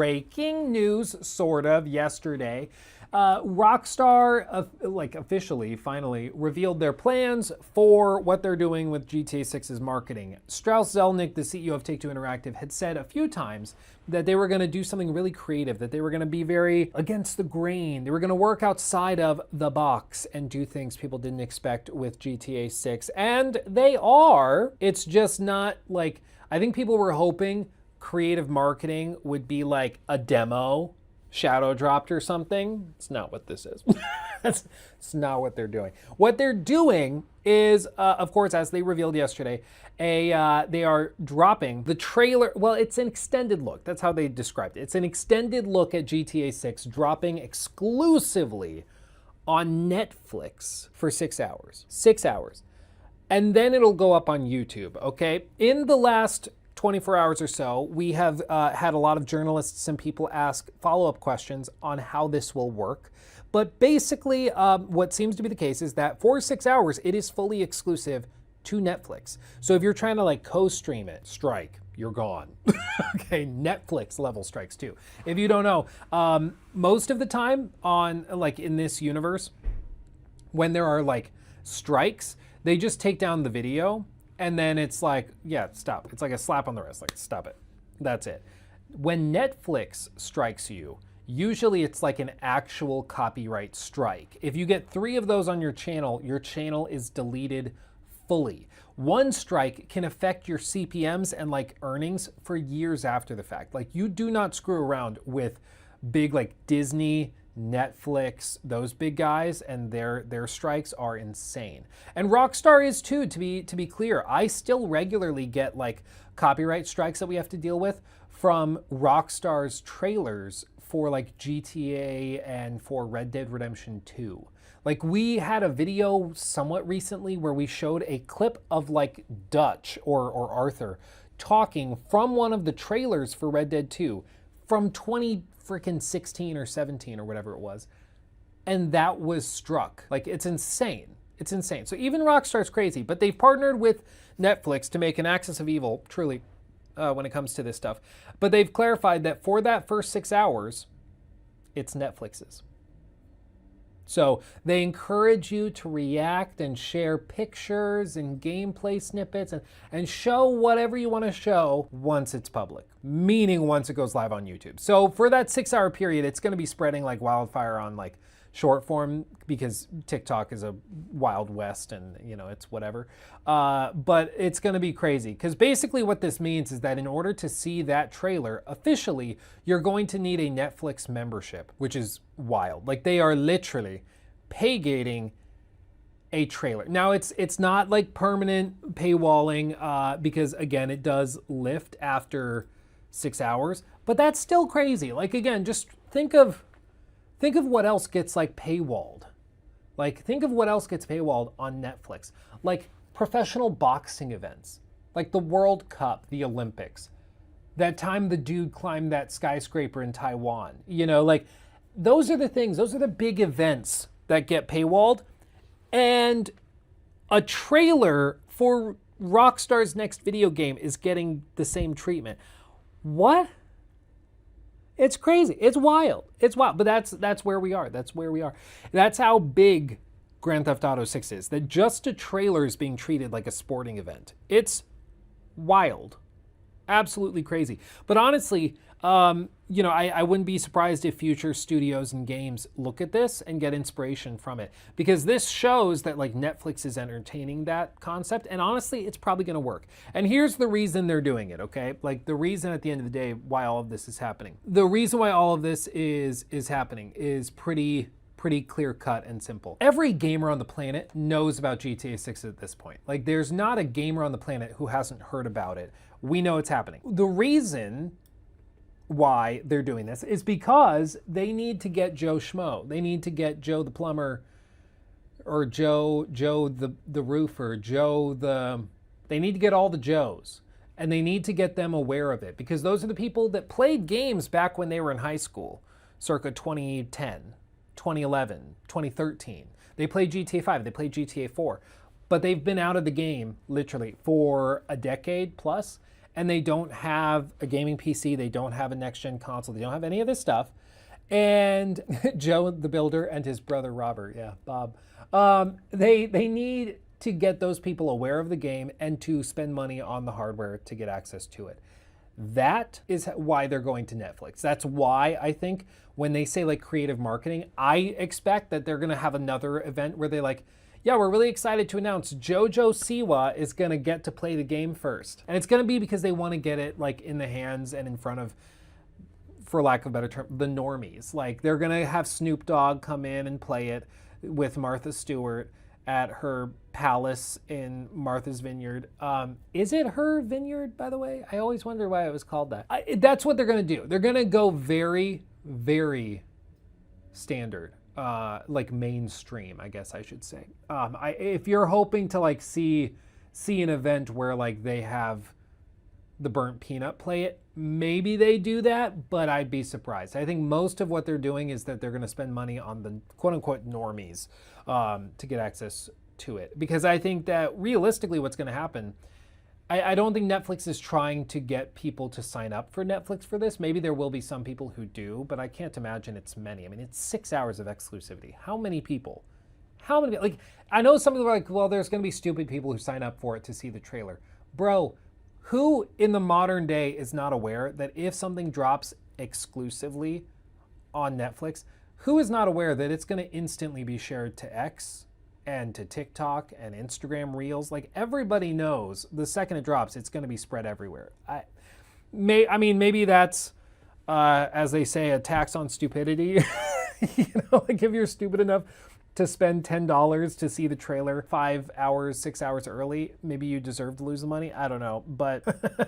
breaking news, sort of, yesterday. Rockstar, officially, finally, revealed their plans for what they're doing with GTA 6's marketing. Strauss Zelnick, the CEO of Take-Two Interactive, had said a few times that they were going to do something really creative, that they were going to be very against the grain. They were going to work outside of the box and do things people didn't expect with GTA 6. And they are. It's just not like, I think people were hoping creative marketing would be like a demo shadow dropped or something. It's not what this is. It's not what they're doing. What they're doing is, of course, as they revealed yesterday, they are dropping the trailer. Well, it's an extended look. That's how they described it. It's an extended look at GTA 6 dropping exclusively on Netflix for 6 hours. 6 hours. And then it'll go up on YouTube, okay? In the last 24 hours or so, we have had a lot of journalists and people ask follow-up questions on how this will work. But basically, what seems to be the case is that for 6 hours, it is fully exclusive to Netflix. So if you're trying to like co-stream it, strike, you're gone. Okay, Netflix level strikes too. If you don't know, most of the time on like in this universe, when there are like strikes, they just take down the video. And then it's like, yeah, stop. It's like a slap on the wrist, like, stop it. That's it. When Netflix strikes you, usually it's like an actual copyright strike. If you get 3 of those on your channel is deleted fully. One strike can affect your CPMs and like earnings for years after the fact. Like you do not screw around with big like Disney, Netflix, those big guys, and their strikes are insane. And Rockstar is too, to be clear. I still regularly get like copyright strikes that we have to deal with from Rockstar's trailers for like GTA and for Red Dead Redemption 2. Like we had a video somewhat recently where we showed a clip of like Dutch or Arthur talking from one of the trailers for Red Dead 2 from 2016 or 17 or whatever it was. And that was struck. Like it's insane. It's insane. So even Rockstar's crazy, but they've partnered with Netflix to make an Axis of Evil, truly, when it comes to this stuff. But they've clarified that for that first 6 hours, it's Netflix's. So they encourage you to react and share pictures and gameplay snippets and show whatever you want to show once it's public, meaning once it goes live on YouTube. So for that 6 hour period, it's going to be spreading like wildfire on like short form because TikTok is a wild west and you know, it's whatever. But it's going to be crazy because basically what this means is that in order to see that trailer officially, you're going to need a Netflix membership, which is wild. Like they are literally pay gating a trailer. Now it's not like permanent paywalling because again, it does lift after 6 hours, but that's still crazy. Like again, just think of what else gets like paywalled. Like think of what else gets paywalled on Netflix. Like professional boxing events, like the World Cup, the Olympics. That time the dude climbed that skyscraper in Taiwan. You know, like those are the things, those are the big events that get paywalled. And a trailer for Rockstar's next video game is getting the same treatment. What? It's crazy. It's wild. It's wild. But that's where we are. That's where we are. That's how big Grand Theft Auto 6 is. That just a trailer is being treated like a sporting event. It's wild. Absolutely crazy. But honestly, you know, I wouldn't be surprised if future studios and games look at this and get inspiration from it. Because this shows that like Netflix is entertaining that concept. And honestly, it's probably going to work. And here's the reason they're doing it, okay? Like the reason at the end of the day why all of this is happening. The reason why all of this is happening is pretty clear cut and simple. Every gamer on the planet knows about GTA 6 at this point. Like there's not a gamer on the planet who hasn't heard about it. We know it's happening. The reason why they're doing this is because they need to get Joe Schmo. They need to get Joe the plumber or Joe the roofer, they need to get all the Joes and they need to get them aware of it because those are the people that played games back when they were in high school, circa 2010, 2011, 2013. They played GTA 5, they played GTA 4, but they've been out of the game literally for a decade plus. and they don't have a gaming PC, they don't have a next-gen console, they don't have any of this stuff. And Joe the Builder and his brother Robert, Bob, they need to get those people aware of the game and to spend money on the hardware to get access to it. That is why they're going to Netflix. That's why I think when they say like creative marketing, I expect that they're going to have another event where they like, yeah, we're really excited to announce Jojo Siwa is going to get to play the game first. And it's going to be because they want to get it like in the hands and in front of, for lack of a better term, the normies. Like they're going to have Snoop Dogg come in and play it with Martha Stewart at her palace in Martha's Vineyard. Is it her vineyard, by the way? I always wonder why it was called that. That's what they're going to do. They're going to go very, very standard. Like mainstream, I guess I should say. If you're hoping to like see an event where like they have the Burnt Peanut play it, maybe they do that, but I'd be surprised. I think most of what they're doing is that they're going to spend money on the quote unquote normies to get access to it. Because I think that realistically what's going to happen, I don't think Netflix is trying to get people to sign up for Netflix for this. Maybe there will be some people who do, but I can't imagine it's many. I mean, it's 6 hours of exclusivity. How many people? Like, I know some people are like, well, there's going to be stupid people who sign up for it to see the trailer. Bro, who in the modern day is not aware that if something drops exclusively on Netflix, who is not aware that it's going to instantly be shared to X and to TikTok and Instagram Reels? Like everybody knows the second it drops, it's going to be spread everywhere. I mean, maybe that's, as they say, a tax on stupidity. Like if you're stupid enough to spend $10 to see the trailer 5 hours, 6 hours early, maybe you deserve to lose the money. I don't know. But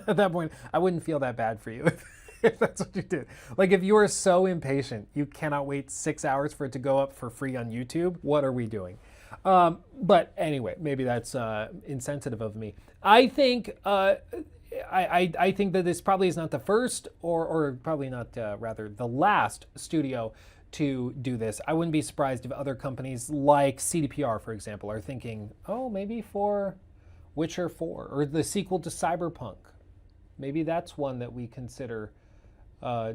at that point, I wouldn't feel that bad for you if that's what you did. Like if you are so impatient, you cannot wait 6 hours for it to go up for free on YouTube. What are we doing? But anyway, maybe that's insensitive of me. I think I think that this probably is not the first or probably not rather the last studio to do this. I wouldn't be surprised if other companies like CDPR, for example, are thinking, oh, maybe for Witcher 4 or the sequel to Cyberpunk. Maybe that's one that we consider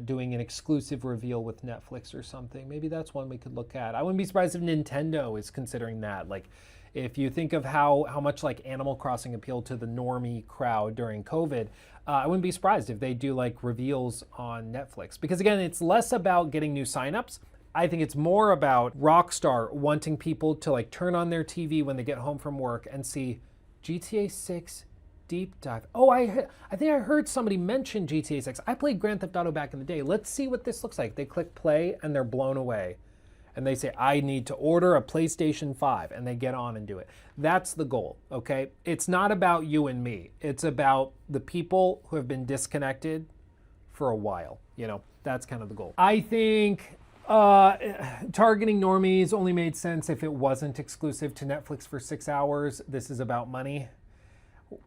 doing an exclusive reveal with Netflix or something. Maybe that's one we could look at. I wouldn't be surprised if Nintendo is considering that. Like, if you think of how much like Animal Crossing appealed to the normie crowd during COVID, I wouldn't be surprised if they do like reveals on Netflix. Because again, it's less about getting new signups. I think it's more about Rockstar wanting people to like turn on their TV when they get home from work and see GTA 6 Deep Dive. Oh, I think I heard somebody mention GTA 6. I played Grand Theft Auto back in the day. Let's see what this looks like. They click play and they're blown away. And they say, I need to order a PlayStation 5. And they get on and do it. That's the goal, okay? It's not about you and me. It's about the people who have been disconnected for a while. That's kind of the goal. I think targeting normies only made sense if it wasn't exclusive to Netflix for 6 hours. This is about money.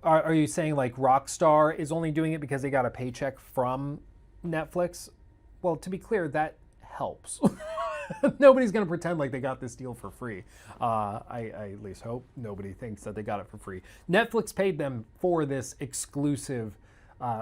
Are you saying like Rockstar is only doing it because they got a paycheck from Netflix? Well, to be clear, that helps. Nobody's going to pretend like they got this deal for free. I at least hope nobody thinks that they got it for free. Netflix paid them for this exclusive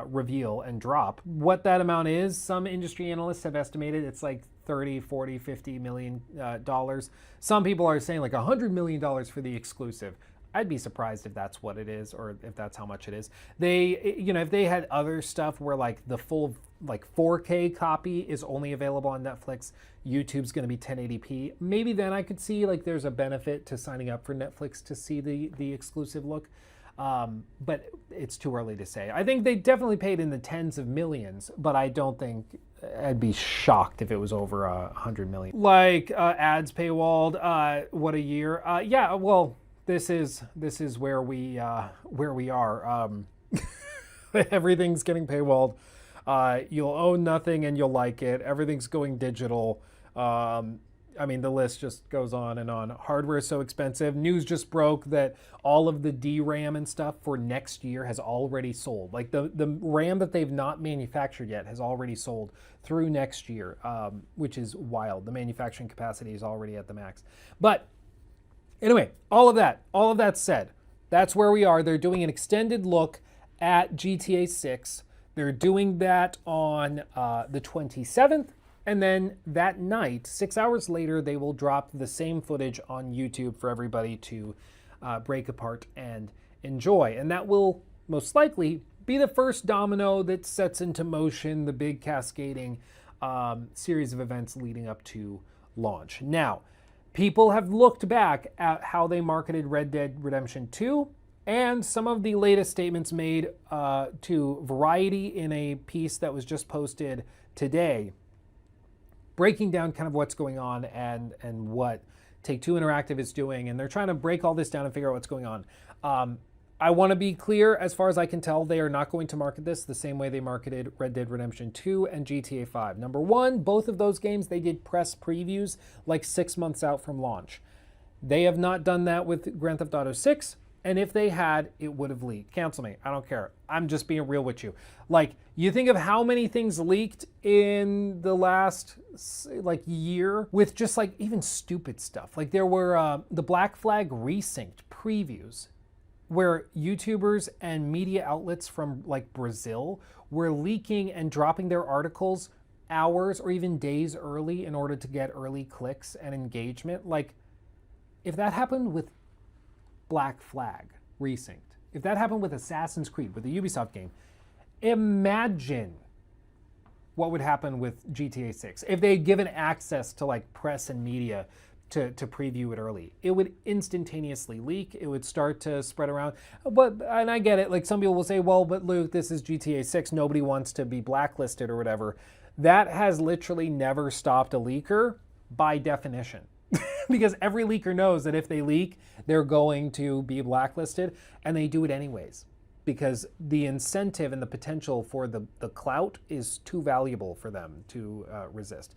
reveal and drop. What that amount is, some industry analysts have estimated it's like 30, 40, 50 million dollars. Some people are saying like $100 million for the exclusive. I'd be surprised if that's what it is or if that's how much it is. They, if they had other stuff where like the full like 4K copy is only available on Netflix, YouTube's going to be 1080p, maybe then I could see like there's a benefit to signing up for Netflix to see the exclusive look. But it's too early to say. I think they definitely paid in the tens of millions, but I don't think I'd be shocked if it was over 100 million. Like ads paywalled, what a year. Yeah, well, this is where we are. Everything's getting paywalled. You'll own nothing and you'll like it. Everything's going digital. I mean, the list just goes on and on. Hardware is so expensive. News just broke that all of the DRAM and stuff for next year has already sold. Like the RAM that they've not manufactured yet has already sold through next year, which is wild. The manufacturing capacity is already at the max. But anyway, all of that said, that's where we are. They're doing an extended look at GTA 6. They're doing that on the 27th. And then that night, 6 hours later, they will drop the same footage on YouTube for everybody to break apart and enjoy. And that will most likely be the first domino that sets into motion the big cascading series of events leading up to launch. Now, people have looked back at how they marketed Red Dead Redemption 2 and some of the latest statements made to Variety in a piece that was just posted today, breaking down kind of what's going on and what Take-Two Interactive is doing. And they're trying to break all this down and figure out what's going on. I want to be clear, as far as I can tell, they are not going to market this the same way they marketed Red Dead Redemption 2 and GTA 5. Number one, both of those games, they did press previews like 6 months out from launch. They have not done that with Grand Theft Auto 6, and if they had, it would have leaked. Cancel me, I don't care. I'm just being real with you. Like, you think of how many things leaked in the last like year with just like even stupid stuff. Like there were the Black Flag Resynced previews, where YouTubers and media outlets from like Brazil were leaking and dropping their articles hours or even days early in order to get early clicks and engagement. Like, if that happened with Black Flag Resynced, if that happened with Assassin's Creed, with the Ubisoft game, imagine what would happen with GTA 6 if they had given access to like press and media to preview it early. It would instantaneously leak. It would start to spread around. And I get it. Like, some people will say, well, but Luke, this is GTA 6. Nobody wants to be blacklisted or whatever. That has literally never stopped a leaker by definition. Because every leaker knows that if they leak, they're going to be blacklisted, and they do it anyways. Because the incentive and the potential for the clout is too valuable for them to resist.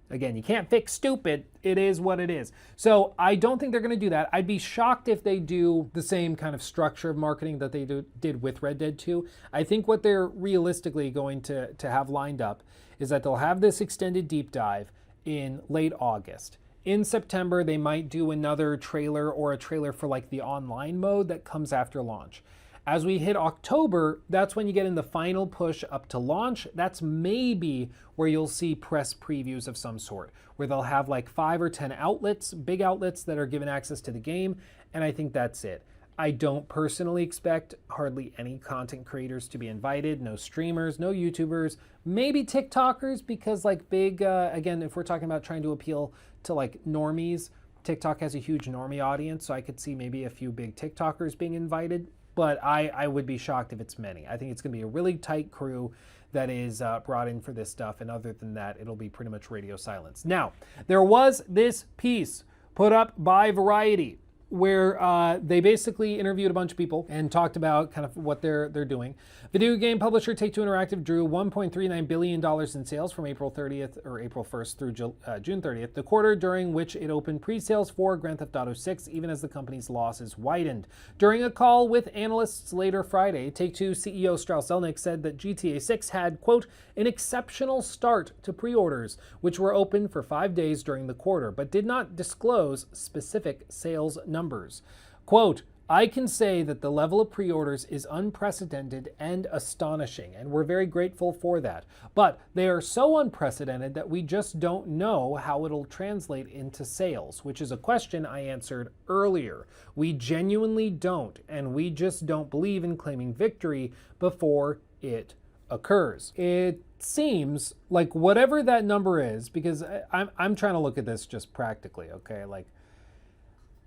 Again, you can't fix stupid. It is what it is. So I don't think they're going to do that. I'd be shocked if they do the same kind of structure of marketing that they did with Red Dead 2. I think what they're realistically going to have lined up is that they'll have this extended deep dive in late August. In September, they might do another trailer or a trailer for like the online mode that comes after launch. As we hit October, that's when you get in the final push up to launch. That's maybe where you'll see press previews of some sort, where they'll have like 5 or 10 outlets, big outlets that are given access to the game, and I think that's it. I don't personally expect hardly any content creators to be invited, no streamers, no YouTubers, maybe TikTokers, because like big, again, if we're talking about trying to appeal to like normies, TikTok has a huge normie audience, so I could see maybe a few big TikTokers being invited. But I would be shocked if it's many. I think it's going to be a really tight crew that is brought in for this stuff. And other than that, it'll be pretty much radio silence. Now, there was this piece put up by Variety where they basically interviewed a bunch of people and talked about kind of what they're doing. Video game publisher Take-Two Interactive drew $1.39 billion in sales from April 30th or April 1st through June 30th, the quarter during which it opened pre-sales for Grand Theft Auto 6, even as the company's losses widened. During a call with analysts later Friday, Take-Two CEO Strauss Zelnick said that GTA 6 had, quote, an exceptional start to pre-orders, which were open for 5 days during the quarter, but did not disclose specific sales numbers. Quote, I can say that the level of pre-orders is unprecedented and astonishing, and we're very grateful for that. But they are so unprecedented that we just don't know how it'll translate into sales, which is a question I answered earlier. We genuinely don't, and we just don't believe in claiming victory before it occurs. It seems like whatever that number is, because I'm trying to look at this just practically, okay? Like,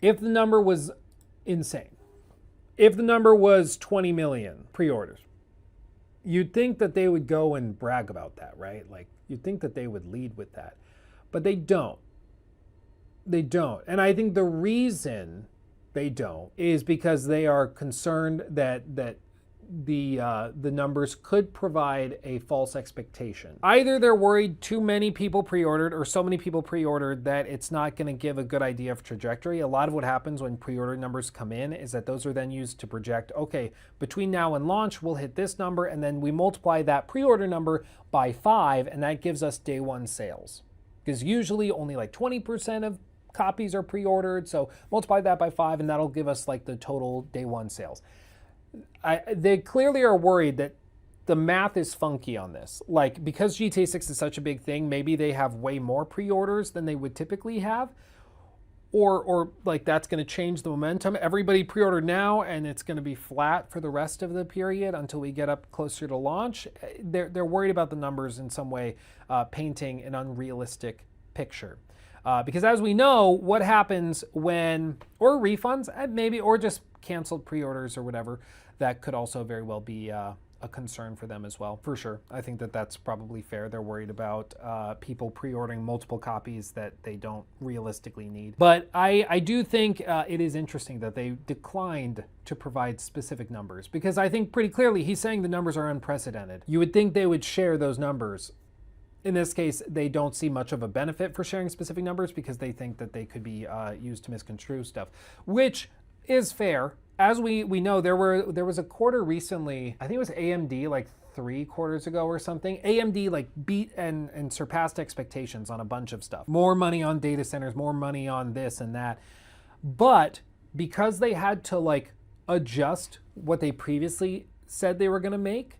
if the number was insane, if the number was 20 million pre-orders, you'd think that they would go and brag about that, right? Like, you'd think that they would lead with that, but they don't. They don't. And I think the reason they don't is because they are concerned that the numbers could provide a false expectation. Either they're worried too many people pre-ordered or so many people pre-ordered that it's not going to give a good idea of trajectory. A lot of what happens when pre-order numbers come in is that those are then used to project, okay, between now and launch, we'll hit this number, and then we multiply that pre-order number by 5, and that gives us day one sales. Because usually only like 20% of copies are pre-ordered, so multiply that by 5, and that'll give us like the total day one sales. They clearly are worried that the math is funky on this. Like, because GTA 6 is such a big thing, maybe they have way more pre-orders than they would typically have. Or like that's going to change the momentum. Everybody pre-ordered now, and it's going to be flat for the rest of the period until we get up closer to launch. They're worried about the numbers in some way, painting an unrealistic picture. Because as we know, what happens when, or refunds, maybe, or just canceled pre-orders or whatever, that could also very well be a concern for them as well, for sure. I think that that's probably fair. They're worried about people pre-ordering multiple copies that they don't realistically need. But I do think it is interesting that they declined to provide specific numbers, because I think pretty clearly he's saying the numbers are unprecedented. You would think they would share those numbers. In this case, they don't see much of a benefit for sharing specific numbers because they think that they could be used to misconstrue stuff, which is fair. As we know, there was a quarter recently, I think it was AMD like 3 quarters ago or something. AMD like beat and surpassed expectations on a bunch of stuff. More money on data centers, more money on this and that. But because they had to like adjust what they previously said they were going to make,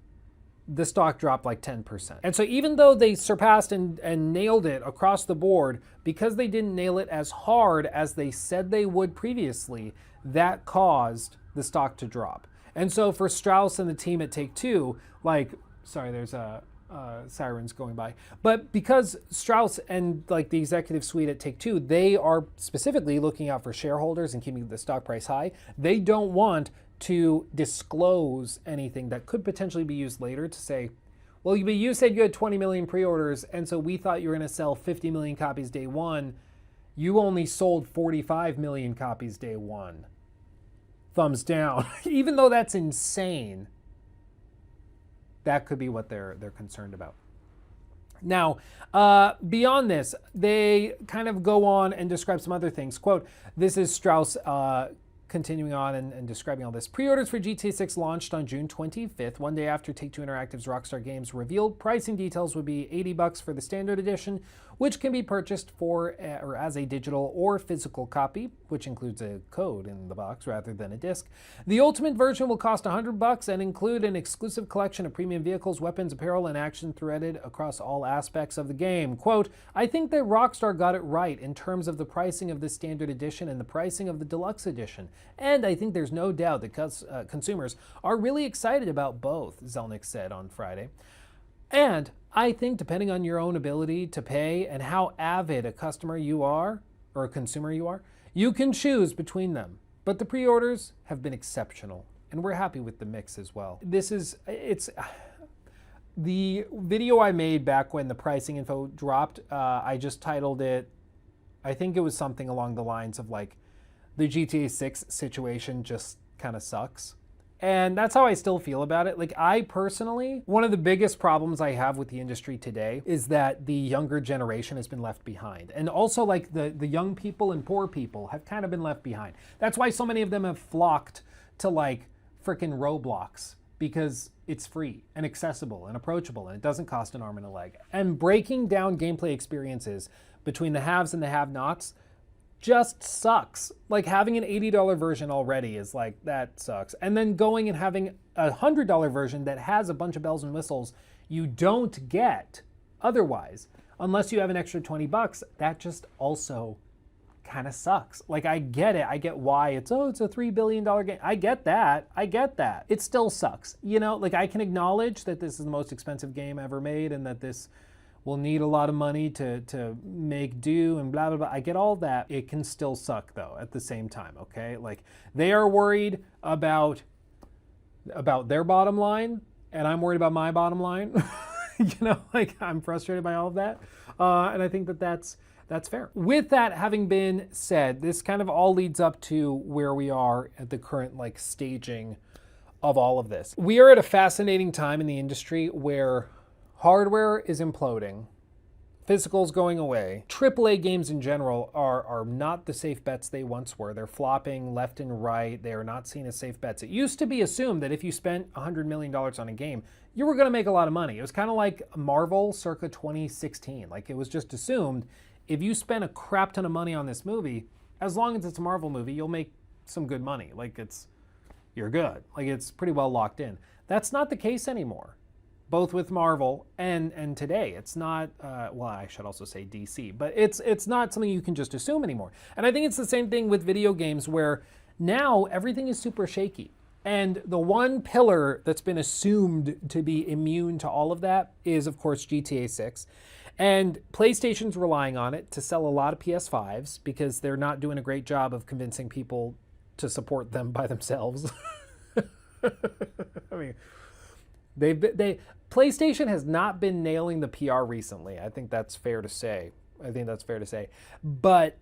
the stock dropped like 10%. And so even though they surpassed and nailed it across the board, because they didn't nail it as hard as they said they would previously, that caused the stock to drop. And so for Strauss and the team at Take-Two, like, sorry, there's sirens going by. But because Strauss and like the executive suite at Take-Two, they are specifically looking out for shareholders and keeping the stock price high. They don't want to disclose anything that could potentially be used later to say, well, you said you had 20 million pre-orders, and so we thought you were going to sell 50 million copies day one. You only sold 45 million copies day one. Thumbs down. Even though that's insane, that could be what they're concerned about. Now, beyond this, they kind of go on and describe some other things. Quote, this is Strauss continuing on and describing all this. Pre-orders for GTA 6 launched on June 25th, one day after Take-Two Interactive's Rockstar Games revealed pricing details would be $80 for the standard edition, which can be purchased for or as a digital or physical copy, which includes a code in the box rather than a disc. The ultimate version will cost $100 and include an exclusive collection of premium vehicles, weapons, apparel, and action threaded across all aspects of the game. Quote, I think that Rockstar got it right in terms of the pricing of the standard edition and the pricing of the deluxe edition. And I think there's no doubt that consumers are really excited about both, Zelnick said on Friday. And I think depending on your own ability to pay and how avid a customer you are, or a consumer you are, you can choose between them. But the pre-orders have been exceptional, and we're happy with the mix as well. It's the video I made back when the pricing info dropped, I just titled it, I think it was something along the lines of like, the GTA 6 situation just kind of sucks. And that's how I still feel about it. Like, I personally, one of the biggest problems I have with the industry today is that the younger generation has been left behind. And also, like, the young people and poor people have kind of been left behind. That's why so many of them have flocked to, like, frickin' Roblox, because it's free and accessible and approachable and it doesn't cost an arm and a leg. And breaking down gameplay experiences between the haves and the have-nots just sucks. Like, having an $80 version already is like, that sucks. And then going and having a $100 version that has a bunch of bells and whistles you don't get otherwise, unless you have an extra $20, that just also kind of sucks. Like, I get it. I get why it's a $3 billion game. I get that. It still sucks. You know, like, I can acknowledge that this is the most expensive game ever made and that this will need a lot of money to make do and blah, blah, blah. I get all that. It can still suck, though, at the same time, okay? Like, they are worried about their bottom line, and I'm worried about my bottom line. You know, like, I'm frustrated by all of that. And I think that that's fair. With that having been said, this kind of all leads up to where we are at the current, like, staging of all of this. We are at a fascinating time in the industry where hardware is imploding, physical's going away. AAA games in general are not the safe bets they once were. They're flopping left and right. They are not seen as safe bets. It used to be assumed that if you spent $100 million on a game, you were going to make a lot of money. It was kind of like Marvel circa 2016. Like, it was just assumed if you spent a crap ton of money on this movie, as long as it's a Marvel movie, you'll make some good money. Like, it's you're good. Like, it's pretty well locked in. That's not the case anymore, both with Marvel and today. It's not, well, I should also say DC, but it's not something you can just assume anymore. And I think it's the same thing with video games, where now everything is super shaky. And the one pillar that's been assumed to be immune to all of that is, of course, GTA 6. And PlayStation's relying on it to sell a lot of PS5s because they're not doing a great job of convincing people to support them by themselves. I mean, PlayStation has not been nailing the PR recently. I think that's fair to say. But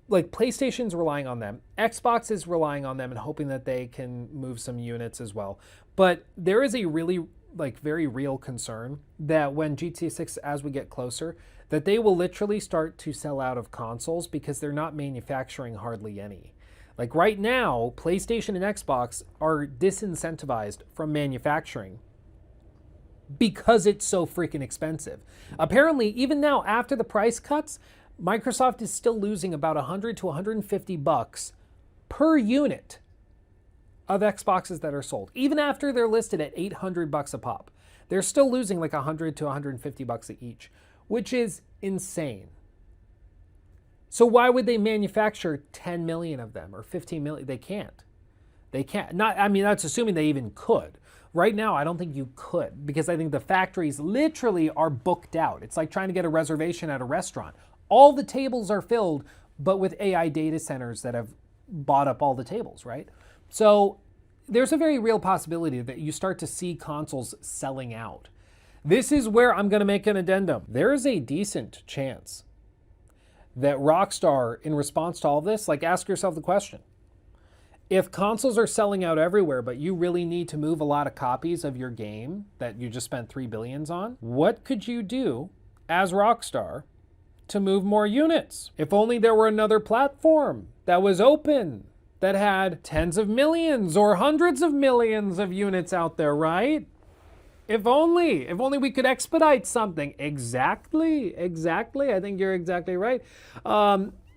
like, PlayStation's relying on them. Xbox is relying on them and hoping that they can move some units as well. But there is a really, like, very real concern that when GTA 6, as we get closer, that they will literally start to sell out of consoles because they're not manufacturing hardly any. Like, right now, PlayStation and Xbox are disincentivized from manufacturing because it's so freaking expensive. Apparently, even now, after the price cuts, Microsoft is still losing about $100 to $150 per unit of Xboxes that are sold. Even after they're listed at $800 a pop, they're still losing like $100 to $150 each, which is insane. So why would they manufacture 10 million of them or 15 million? They can't. I mean, that's assuming they even could. Right now, I don't think you could, because I think the factories literally are booked out. It's like trying to get a reservation at a restaurant. All the tables are filled, but with AI data centers that have bought up all the tables, right? So there's a very real possibility that you start to see consoles selling out. This is where I'm going to make an addendum. There is a decent chance that Rockstar, in response to all this, like, ask yourself the question. If consoles are selling out everywhere, but you really need to move a lot of copies of your game that you just spent $3 billion on, what could you do as Rockstar to move more units? If only there were another platform that was open, that had tens of millions or hundreds of millions of units out there, right? If only we could expedite something. Exactly. I think you're exactly right.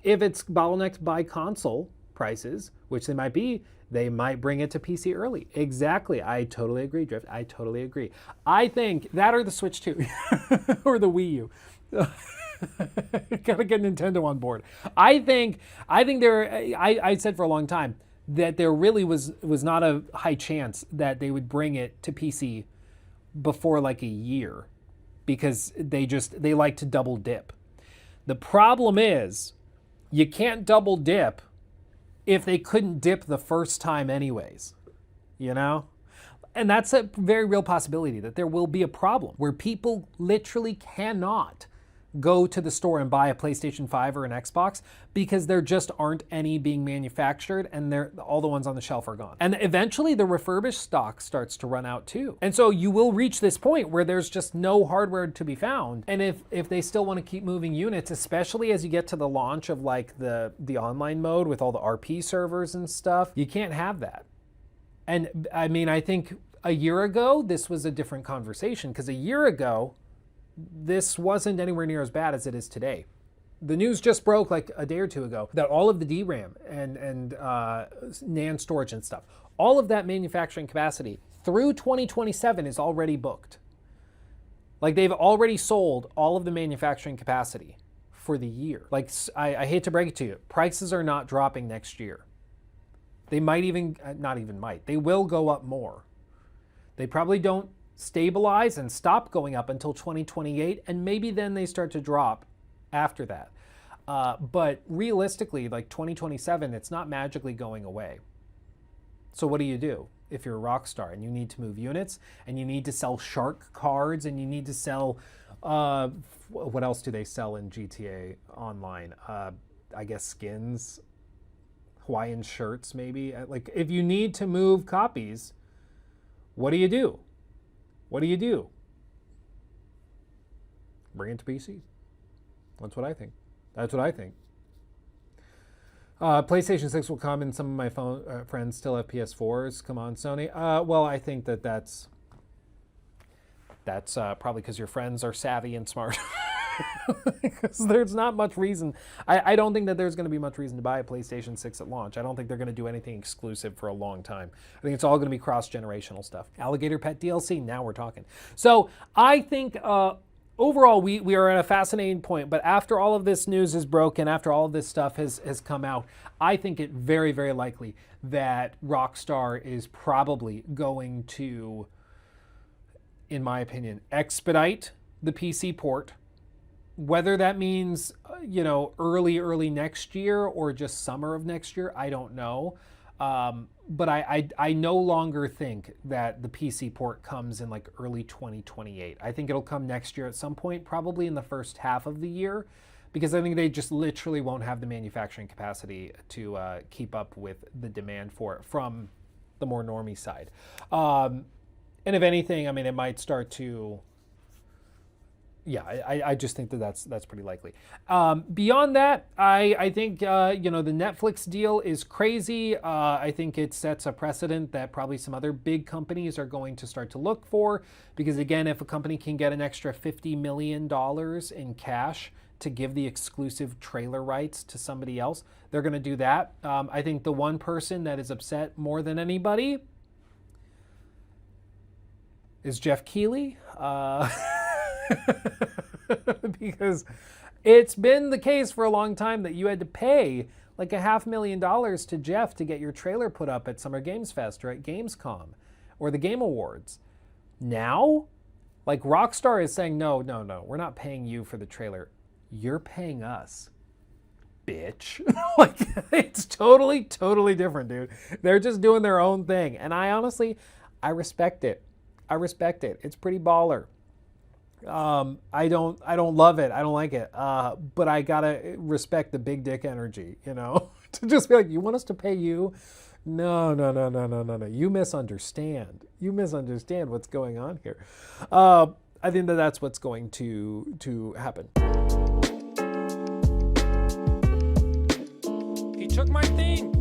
If it's bottlenecked by console prices, which they might be, they might bring it to PC early. Exactly. I totally agree, Drift. I totally agree. I think that, or the Switch 2 or the Wii U. Gotta get Nintendo on board. I think I said for a long time that there really was not a high chance that they would bring it to PC before like a year, because they like to double dip. The problem is you can't double dip if they couldn't dip the first time anyways, you know? And that's a very real possibility, that there will be a problem where people literally cannot go to the store and buy a PlayStation 5 or an Xbox because there just aren't any being manufactured, and all the ones on the shelf are gone. And eventually the refurbished stock starts to run out too. And so you will reach this point where there's just no hardware to be found. And if they still want to keep moving units, especially as you get to the launch of like the online mode with all the RP servers and stuff, you can't have that. And I mean, I think a year ago, this was a different conversation, because a year ago, this wasn't anywhere near as bad as it is today. The news just broke like a day or two ago that all of the DRAM and NAND storage and stuff, all of that manufacturing capacity through 2027 is already booked. Like, they've already sold all of the manufacturing capacity for the year. Like, I hate to break it to you, prices are not dropping next year. They might even, they will go up more. They probably don't stabilize and stop going up until 2028, and maybe then they start to drop after that. But realistically, like 2027, it's not magically going away. So what do you do if you're a Rockstar and you need to move units, and you need to sell shark cards, and you need to sell, what else do they sell in GTA Online? I guess skins, Hawaiian shirts maybe. Like, if you need to move copies, what do you do? What do you do? Bring it to PC. That's what I think. PlayStation 6 will come, and some of my friends still have PS4s. Come on, Sony. Well, I think that's probably because your friends are savvy and smart. Because there's not much reason. I don't think that there's going to be much reason to buy a PlayStation 6 at launch. I don't think they're going to do anything exclusive for a long time. I think it's all going to be cross-generational stuff. Alligator Pet DLC, now we're talking. So I think overall we are at a fascinating point, but after all of this news is broken, after all of this stuff has come out, I think it very, very likely that Rockstar is probably going to, in my opinion, expedite the PC port. Whether that means, early next year or just summer of next year, I don't know. But I no longer think that the PC port comes in like early 2028. I think it'll come next year at some point, probably in the first half of the year, because I think they just literally won't have the manufacturing capacity to keep up with the demand for it from the more normie side. And if anything, I mean, it might start to... Yeah, I just think that's pretty likely. Beyond that, I think, the Netflix deal is crazy. I think it sets a precedent that probably some other big companies are going to start to look for. Because again, if a company can get an extra $50 million in cash to give the exclusive trailer rights to somebody else, they're going to do that. I think the one person that is upset more than anybody is Jeff Keighley. Because it's been the case for a long time that you had to pay like $500,000 to Jeff to get your trailer put up at Summer Games Fest or at Gamescom or the Game Awards. Now, like Rockstar is saying, no, we're not paying you for the trailer. You're paying us, bitch. Like, it's totally different, dude. They're just doing their own thing. And I respect it. It's pretty baller. I don't love it. I don't like it. But I gotta respect the big dick energy, to just be like, you want us to pay you? No. You misunderstand. You misunderstand what's going on here. I think that's what's going to happen. He took my thing.